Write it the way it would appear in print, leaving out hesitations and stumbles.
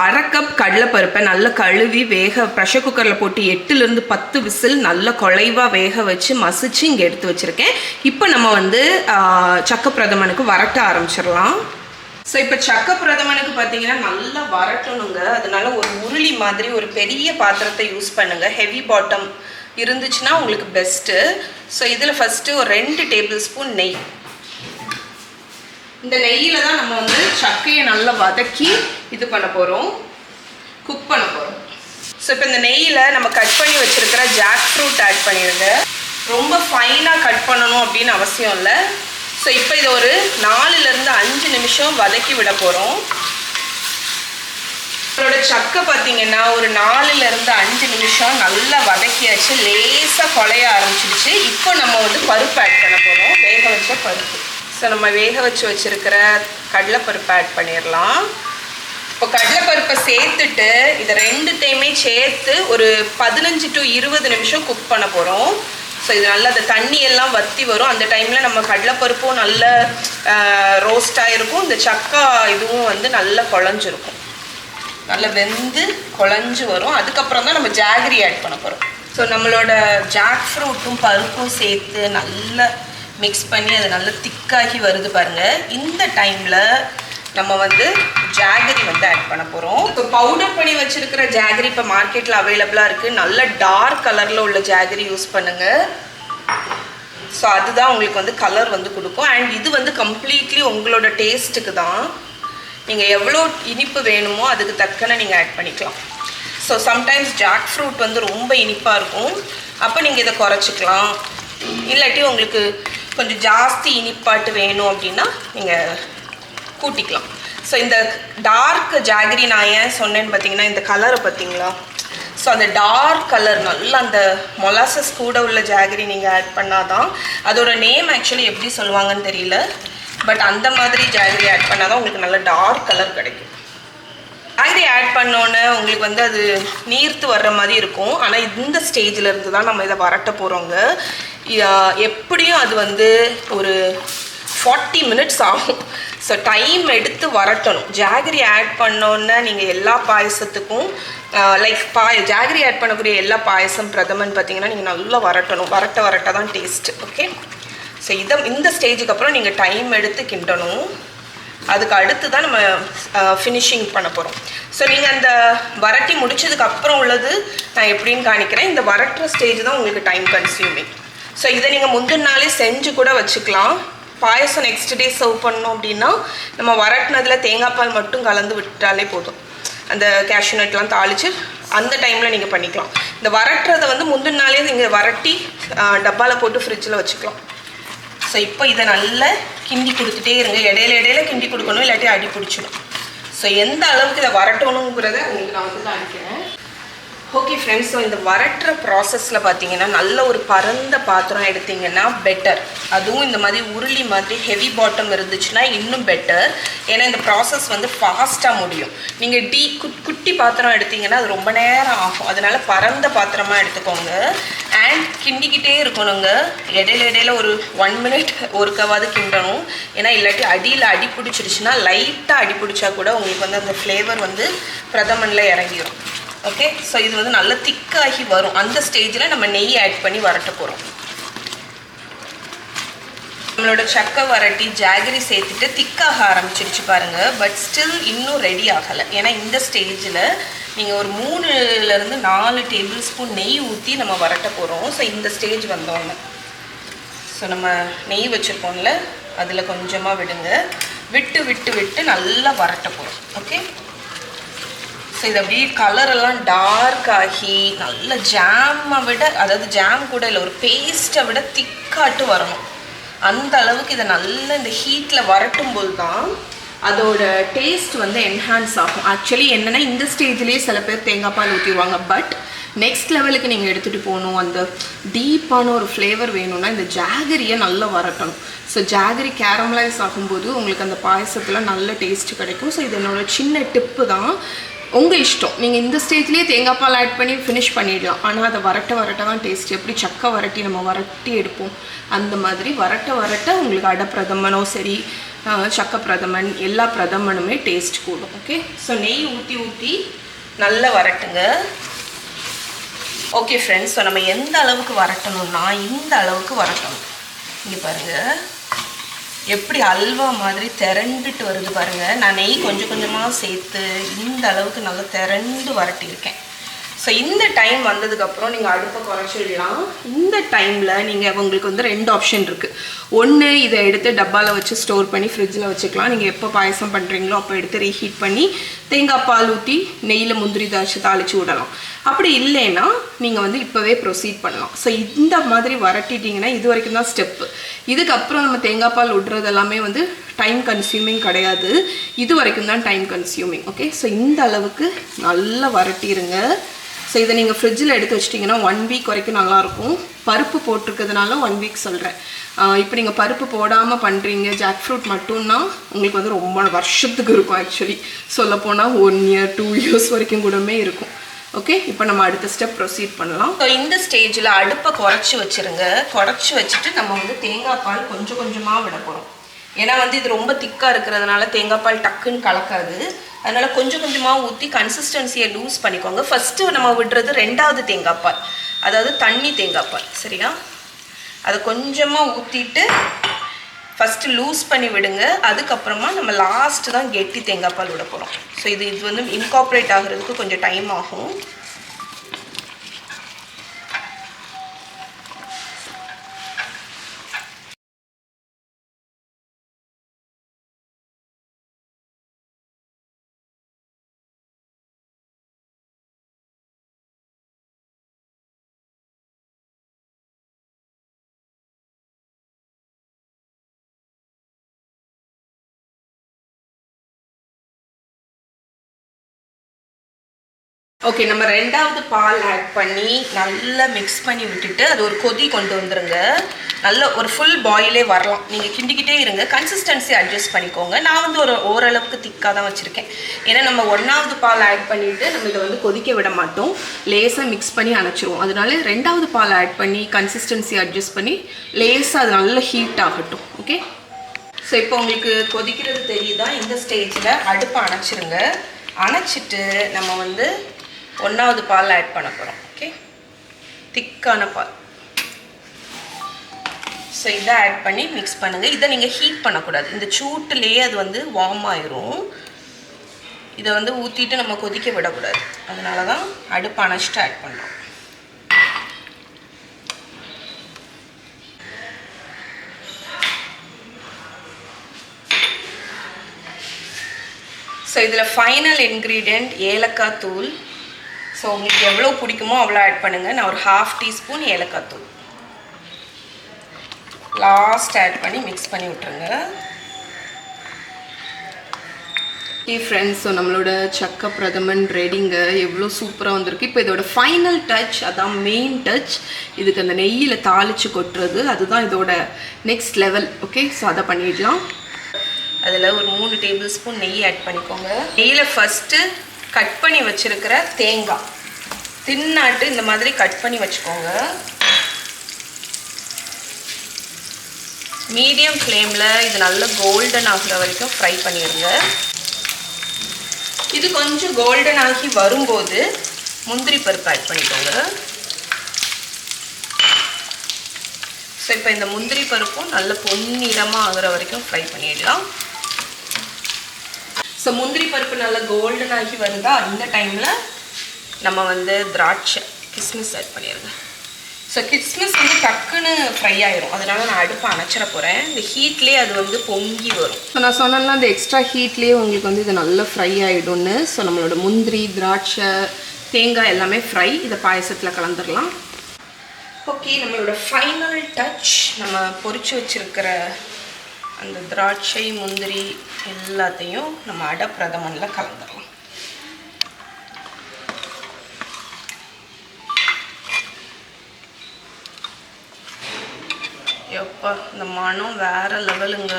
1/2 cup கடலைப்பருப்பை நல்லா கழுவி pressure குக்கரில் போட்டு 8லேருந்து 10 விசில் நல்லா குழைவாக வேக வச்சு மசிச்சு இங்கே எடுத்து வச்சுருக்கேன். இப்போ நம்ம வந்து சக்க பிரதமனுக்கு வரட்ட ஆரம்பிச்சிடலாம். ஸோ இப்போ சக்க பிரதமனுக்கு பார்த்தீங்கன்னா நல்லா வரட்டணுங்க. அதனால ஒரு உருளி மாதிரி ஒரு பெரிய பாத்திரத்தை யூஸ் பண்ணுங்கள். ஹெவி பாட்டம் இருந்துச்சுன்னா உங்களுக்கு பெஸ்ட்டு. ஸோ இதில் ஃபஸ்ட்டு ஒரு 2 டேபிள் ஸ்பூன் நெய். இந்த நெய்யில் தான் நம்ம வந்து சக்கையை நல்லா வதக்கி இது பண்ண போகிறோம், குக் பண்ண போகிறோம். ஸோ இப்போ இந்த நெய்யில் நம்ம கட் பண்ணி வச்சுருக்கிற ஜாக் ஃப்ரூட் ஆட் பண்ணிடுங்க. ரொம்ப ஃபைனாக கட் பண்ணணும் அப்படின்னு அவசியம் இல்லை. ஸோ இப்போ இதை ஒரு 4லேருந்து 5 நிமிஷம் வதக்கி விட போகிறோம். நம்மளோட சக்கை பார்த்தீங்கன்னா ஒரு 4லேருந்து 5 நிமிஷம் நல்லா வதக்கியாச்சு, லேசாக குழைய ஆரம்பிச்சிடுச்சு. இப்போ நம்ம வந்து பருப்பு ஆட் பண்ண போகிறோம், வேக வச்ச பருப்பு. ஸோ நம்ம வேக வச்சுருக்கிற கடலைப்பருப்பை ஆட் பண்ணிடலாம். இப்போ கடலைப்பருப்பை சேர்த்துட்டு இதை 2த்தையுமே சேர்த்து ஒரு 15 to 20 நிமிஷம் குக் பண்ண போகிறோம். ஸோ இது நல்லா அந்த தண்ணியெல்லாம் வற்றி வரும். அந்த டைமில் நம்ம கடலைப்பருப்பும் நல்ல ரோஸ்டாக இருக்கும், இந்த சக்கா இதுவும் வந்து நல்லா குழஞ்சிருக்கும், நல்லா வெந்து குழஞ்சி வரும். அதுக்கப்புறம் தான் நம்ம ஜாகரி ஆட் பண்ண போகிறோம். ஸோ நம்மளோட ஜாக் ஃப்ரூட்டும் பருப்பும் சேர்த்து நல்லா மிக்ஸ் பண்ணி அது நல்லா திக்காகி வருது பாருங்கள். இந்த டைமில் நம்ம வந்து ஜாகரி வந்து ஆட் பண்ண போகிறோம். இப்போ பவுடர் பண்ணி வச்சுருக்கிற ஜாகரி இப்போ மார்க்கெட்டில் அவைலபிளாக இருக்குது. நல்ல டார்க் கலரில் உள்ள ஜாகரி யூஸ் பண்ணுங்கள். ஸோ அதுதான் உங்களுக்கு வந்து கலர் வந்து கொடுக்கும். அண்ட் இது வந்து கம்ப்ளீட்லி உங்களோட டேஸ்ட்டுக்கு தான். நீங்கள் எவ்வளோ இனிப்பு வேணுமோ அதுக்கு தக்கன நீங்கள் ஆட் பண்ணிக்கலாம். ஸோ சம்டைம்ஸ் ஜாக் ஃப்ரூட் வந்து ரொம்ப இனிப்பாக இருக்கும், அப்போ நீங்கள் இதை குறைச்சிக்கலாம். இல்லாட்டி உங்களுக்கு கொஞ்சம் ஜாஸ்தி இனிப்பாட்டு வேணும் அப்படின்னா நீங்கள் கூட்டிக்கலாம். ஸோ இந்த டார்க் ஜாகரி நான் ஏன் சொன்னேன்னு பார்த்தீங்கன்னா, இந்த கலரை பார்த்தீங்களா? ஸோ அந்த டார்க் கலர் நல்லா அந்த மொலாசஸ் கூட உள்ள ஜாகரி நீங்கள் ஆட் பண்ணாதான், அதோட நேம் ஆக்சுவலி எப்படி சொல்லுவாங்கன்னு தெரியல, பட் அந்த மாதிரி ஜாகரி ஆட் பண்ணால் தான் உங்களுக்கு நல்ல டார்க் கலர் கிடைக்கும். ஜாகரி ஆட் பண்ணோன்னே உங்களுக்கு வந்து அது நீர்த்து வர்ற மாதிரி இருக்கும். ஆனால் இந்த ஸ்டேஜில் இருந்து தான் நம்ம இதை வரட்ட போகிறோங்க. எப்படியும் அது வந்து ஒரு 40 மினிட்ஸ் ஆகும். ஸோ டைம் எடுத்து வரட்டணும். ஜாகரி ஆட் பண்ணோன்னே நீங்கள் எல்லா பாயசத்துக்கும் ஜாகரி ஆட் பண்ணக்கூடிய எல்லா பாயசம் பிரதமன் பார்த்தீங்கன்னா நீங்கள் நல்லா வரட்டணும். வரட்ட தான் டேஸ்ட்டு. ஓகே, ஸோ இந்த ஸ்டேஜுக்கு அப்புறம் நீங்கள் டைம் எடுத்து கிண்டணும். அதுக்கு அடுத்து தான் நம்ம ஃபினிஷிங் பண்ண போகிறோம். ஸோ நீங்கள் அந்த வரட்டி முடிச்சதுக்கு அப்புறம் உள்ளது நான் எப்படின்னு காணிக்கிறேன். இந்த வரட்டுற ஸ்டேஜ் தான் உங்களுக்கு டைம் கன்சியூமிங். ஸோ இதை நீங்கள் முந்தின நாளே செஞ்சு கூட வச்சுக்கலாம். பாயசம் நெக்ஸ்ட் டே சர்வ் பண்ணோம் அப்படின்னா நம்ம வரட்டினதில் தேங்காய் பால் மட்டும் கலந்து விட்டாலே போதும். அந்த கேஷ்யூ நட்லாம் தாளித்து அந்த டைமில் நீங்கள் பண்ணிக்கலாம். இந்த வரட்டுறதை வந்து முந்தின நாளே நீங்கள் வரட்டி டப்பாவில் போட்டு ஃப்ரிட்ஜில் வச்சுக்கலாம். ஸோ இப்போ இதை நல்லா கிண்டி கொடுத்துட்டே இருங்க. இடையில கிண்டி கொடுக்கணும், இல்லாட்டி அடி பிடிச்சிடும். ஸோ எந்த அளவுக்கு இதை வரட்டணுங்கிறத உங்களுக்கு நான் வந்து காணிக்கிறேன். ஓகே ஃப்ரெண்ட்ஸ், ஸோ இந்த வரட்டுற ப்ராசஸில் பார்த்தீங்கன்னா நல்ல ஒரு பரந்த பாத்திரம் எடுத்திங்கன்னா பெட்டர். அதுவும் இந்த மாதிரி உருளி மாதிரி ஹெவி பாட்டம் இருந்துச்சுன்னா இன்னும் பெட்டர். ஏன்னா இந்த ப்ராசஸ் வந்து ஃபாஸ்ட்டாக முடியும். நீங்கள் குட்டி பாத்திரம் எடுத்திங்கன்னா அது ரொம்ப நேரம் ஆகும். அதனால் பரந்த பாத்திரமாக எடுத்துக்கோங்க. அண்ட் கிண்டிக்கிட்டே இருக்கணுங்க. இடையில ஒரு 1 மினிட் ஒருக்காவது கிண்டணும். ஏன்னா இல்லாட்டி அடியில் அடி பிடிச்சிருச்சுன்னா லைட்டாக அடி பிடிச்சா கூட உங்களுக்கு வந்து அந்த ஃப்ளேவர் வந்து பிரதமனில் இறங்கிடும். ஓகே, ஸோ இது வந்து நல்லா திக்காகி வரும். அந்த ஸ்டேஜில் நம்ம நெய் ஆட் பண்ணி வரட்ட போகிறோம். நம்மளோட சக்கை வரட்டி ஜாகரி சேர்த்துட்டு திக்காக ஆரம்பிச்சிருச்சு பாருங்கள். பட் ஸ்டில் இன்னும் ரெடி ஆகலை. ஏன்னா இந்த ஸ்டேஜில் நீங்கள் ஒரு 3லேருந்து 4 டேபிள் ஸ்பூன் நெய் ஊற்றி நம்ம வரட்ட போகிறோம். ஸோ இந்த ஸ்டேஜ் வந்தோன்னு ஸோ நம்ம நெய் வச்சுருக்கோம்ல, அதில் கொஞ்சமாக விடுங்க. விட்டு நல்லா வரட்ட போகிறோம். ஓகே, ஸோ இது அப்படியே கலரெல்லாம் டார்க் ஆகி நல்ல ஜாமை விட, அதாவது ஜாம் கூட இல்லை, ஒரு பேஸ்ட்டை விட திக்காட்டு வரணும். அந்த அளவுக்கு இதை நல்ல இந்த ஹீட்டில் வரட்டும் போது தான் அதோட டேஸ்ட் வந்து என்ஹான்ஸ் ஆகும். ஆக்சுவலி என்னென்னா இந்த ஸ்டேஜ்லேயே சில பேர் தேங்காய் பால் ஊற்றிடுவாங்க. பட் நெக்ஸ்ட் லெவலுக்கு நீங்கள் எடுத்துகிட்டு போகணும், அந்த டீப்பான ஒரு ஃப்ளேவர் வேணும்னா இந்த ஜாகரியை நல்லா வரட்டணும். ஸோ ஜாகரி கேரமலைஸ் ஆகும்போது உங்களுக்கு அந்த பாயசத்தில் நல்ல டேஸ்ட் கிடைக்கும். ஸோ இது என்னோட சின்ன டிப்பு தான். உங்கள் இஷ்டம், நீங்கள் இந்த ஸ்டேஜ்லேயே தேங்காய் பால் ஆட் பண்ணி ஃபினிஷ் பண்ணிடலாம். ஆனால் அதை வரட்ட தான் டேஸ்ட். எப்படி சக்கை வரட்டி நம்ம வரட்டி எடுப்போம் அந்த மாதிரி வரட்ட உங்களுக்கு அடை பிரதமனோ சரி, சக்க பிரதமன் எல்லா பிரதமனுமே டேஸ்ட் கூடும். ஓகே, ஸோ நெய் ஊற்றி நல்லா வரட்டுங்க. ஓகே ஃப்ரெண்ட்ஸ், ஸோ நம்ம எந்த அளவுக்கு வரட்டணும்னா இந்த அளவுக்கு வரட்டணும். இங்கே பாருங்கள் எப்படி அல்வா மாதிரி திரண்டுட்டு வருது பாருங்கள். நான் நெய் கொஞ்சம் கொஞ்சமாக சேர்த்து இந்த அளவுக்கு நல்லா திரண்டு வரட்டியிருக்கேன். ஸோ இந்த டைம் வந்ததுக்கப்புறம் நீங்கள் அடுப்பை குறைச்சிடலாம். இந்த டைமில் நீங்கள் உங்களுக்கு வந்து 2 ஆப்ஷன் இருக்குது. ஒன்று, இதை எடுத்து டப்பாவில் வச்சு ஸ்டோர் பண்ணி ஃப்ரிட்ஜில் வச்சுக்கலாம். நீங்கள் எப்போ பாயசம் பண்ணுறீங்களோ அப்போ எடுத்து ரீஹீட் பண்ணி தேங்காய் பால் ஊற்றி நெய்யில் முந்திரி தாளித்து தாளித்து விடலாம். அப்படி இல்லைன்னா நீங்கள் வந்து இப்போவே ப்ரொசீட் பண்ணலாம். ஸோ இந்த மாதிரி வரட்டிட்டிங்கன்னா இது வரைக்கும் தான் ஸ்டெப்பு. இதுக்கப்புறம் நம்ம தேங்காய் பால் விட்றது எல்லாமே வந்து டைம் கன்சியூமிங் கிடையாது, இது வரைக்கும் தான் டைம் கன்சியூமிங். ஓகே, ஸோ இந்த அளவுக்கு நல்லா வரட்டிடுங்க. ஸோ இதை நீங்கள் ஃப்ரிட்ஜில் எடுத்து வச்சிட்டிங்கன்னா 1 வீக் வரைக்கும் நல்லாயிருக்கும். பருப்பு போட்டிருக்கிறதுனால 1 வீக் சொல்கிறேன். இப்போ நீங்கள் பருப்பு போடாமல் பண்ணுறீங்க, ஜாக் ஃப்ரூட் மட்டும்னா உங்களுக்கு வந்து ரொம்ப வருஷத்துக்கு இருக்கும். ஆக்சுவலி சொல்லப்போனால் 1 இயர் 2 இயர்ஸ் வரைக்கும் கூடமே இருக்கும். ஓகே, இப்போ நம்ம அடுத்த ஸ்டெப் ப்ரொசீட் பண்ணலாம். ஸோ இந்த ஸ்டேஜில் அடுப்பை குறைச்சி வச்சுருங்க. குறைச்சி வச்சுட்டு நம்ம வந்து தேங்காய் பால் கொஞ்சம் கொஞ்சமாக விட போகிறோம். ஏன்னா வந்து இது ரொம்ப திக்காக இருக்கிறதுனால தேங்காய் பால் டக்குன்னு கலக்காது. அதனால் கொஞ்சம் கொஞ்சமாக ஊற்றி கன்சிஸ்டன்சியை லூஸ் பண்ணிக்கோங்க. ஃபஸ்ட்டு நம்ம விடுறது 2வது தேங்காய் பால், அதாவது தண்ணி தேங்காய் பால். சரியா, அதை கொஞ்சமாக ஊற்றிட்டு ஃபஸ்ட்டு லூஸ் பண்ணி விடுங்க. அதுக்கப்புறமா நம்ம லாஸ்ட்டு தான் கெட்டி தேங்காய் பால் விட போகிறோம். ஸோ இது வந்து இன்கார்பரேட் ஆகிறதுக்கு கொஞ்சம் டைம் ஆகும். ஓகே, நம்ம 2வது பால் ஆட் பண்ணி நல்லா மிக்ஸ் பண்ணி விட்டுட்டு அது ஒரு கொதி கொண்டு வந்துடுங்க. நல்ல ஒரு ஃபுல் பாயிலே வரலாம். நீங்கள் கிண்டிக்கிட்டே இருங்க, கன்சிஸ்டன்சி அட்ஜஸ்ட் பண்ணிக்கோங்க. நான் வந்து ஓரளவுக்கு திக்காக தான் வச்சுருக்கேன். ஏன்னா நம்ம 1வது பால் ஆட் பண்ணிவிட்டு நம்ம இதை வந்து கொதிக்க விட மாட்டோம், லேசாக மிக்ஸ் பண்ணி அணைச்சிருவோம். அதனால 2வது பால் ஆட் பண்ணி கன்சிஸ்டன்சி அட்ஜஸ்ட் பண்ணி லேசாக அது நல்லா ஹீட் ஆகட்டும். ஓகே, ஸோ இப்போ உங்களுக்கு கொதிக்கிறது தெரியுதா? இந்த ஸ்டேஜில் அடுப்பை அணைச்சிருங்க. அணைச்சிட்டு நம்ம வந்து 1வது பால் ஆட் பண்ண போகிறோம். ஓகே, திக்கான பால். ஸோ இதை ஆட் பண்ணி மிக்ஸ் பண்ணுங்கள். இதை நீங்கள் ஹீட் பண்ணக்கூடாது, இந்த சூட்டுலேயே அது வந்து வார்ம் ஆயிரும். இதை வந்து ஊற்றிட்டு நம்ம கொதிக்க விடக்கூடாது, அதனால தான் அடுப்பு அணைச்சிட்டு ஆட் பண்ணுறோம். ஸோ இதில் ஃபைனல் இன்க்ரீடியண்ட் ஏலக்காய் தூள். ஸோ உங்களுக்கு எவ்வளோ பிடிக்குமோ அவ்வளோ ஆட் பண்ணுங்கள். நான் ஒரு 1/2 டீஸ்பூன் ஏலக்காய் தூள் லாஸ்ட் ஆட் பண்ணி மிக்ஸ் பண்ணி விட்டுருங்க. ஃப்ரெண்ட்ஸ், ஸோ நம்மளோட சக்க பிரதமன் ரெடிங்க. எவ்வளோ சூப்பராக வந்திருக்கு. இப்போ இதோட ஃபைனல் டச், அதான் மெயின் டச். இதுக்கு அந்த நெய்யில் தாளித்து கொட்டுறது, அதுதான் இதோட நெக்ஸ்ட் லெவல். ஓகே, ஸோ அதை பண்ணிடலாம். அதில் ஒரு 3 டேபிள் ஸ்பூன் நெய் ஆட் பண்ணிக்கோங்க. நெய்யில் ஃபஸ்ட்டு கட் பண்ணி வச்சுருக்கிற தேங்காய் தின்னாட்டு இந்த மாதிரி கட் பண்ணி வச்சுக்கோங்க. மீடியம் ஃப்ளேமில் இது நல்ல கோல்டன் ஆகிற வரைக்கும் ஃப்ரை பண்ணிடுங்க. இது கொஞ்சம் கோல்டன் ஆகி வரும்போது முந்திரி பருப்பு ஆட் பண்ணிக்கோங்க. ஸோ இப்போ இந்த முந்திரி பருப்பும் நல்ல பொன்னிறமாக ஆகிற வரைக்கும் ஃப்ரை பண்ணிடலாம். ஸோ முந்திரி பருப்பு நல்லா கோல்டன் ஆகி வருதா, இந்த டைமில் நம்ம வந்து திராட்சை கிஸ்மிஸ் ஆட் பண்ணிடுங்க. ஸோ கிஸ்மிஸ் வந்து டக்குன்னு ஃப்ரை ஆயிரும், அதனால நான் அடுப்பை அணைச்சிட போகிறேன். இந்த ஹீட்லேயே அது வந்து பொங்கி வரும். ஸோ நான் சொன்னேன்னா அந்த எக்ஸ்ட்ரா ஹீட்லேயே உங்களுக்கு வந்து இது நல்லா ஃப்ரை ஆகிடும்னு. ஸோ நம்மளோட முந்திரி திராட்சை தேங்காய் எல்லாமே ஃப்ரை. இதை பாயசத்தில் கலந்துடலாம். ஓகே, நம்மளோட ஃபைனல் டச், நம்ம பொரிச்சு வச்சுருக்கிற அந்த திராட்சை முந்திரி எல்லாத்தையும் நம்ம அடை பிரதமனில் கலந்துடலாம். எப்பா இந்த மனம் வேற லெவலுங்க.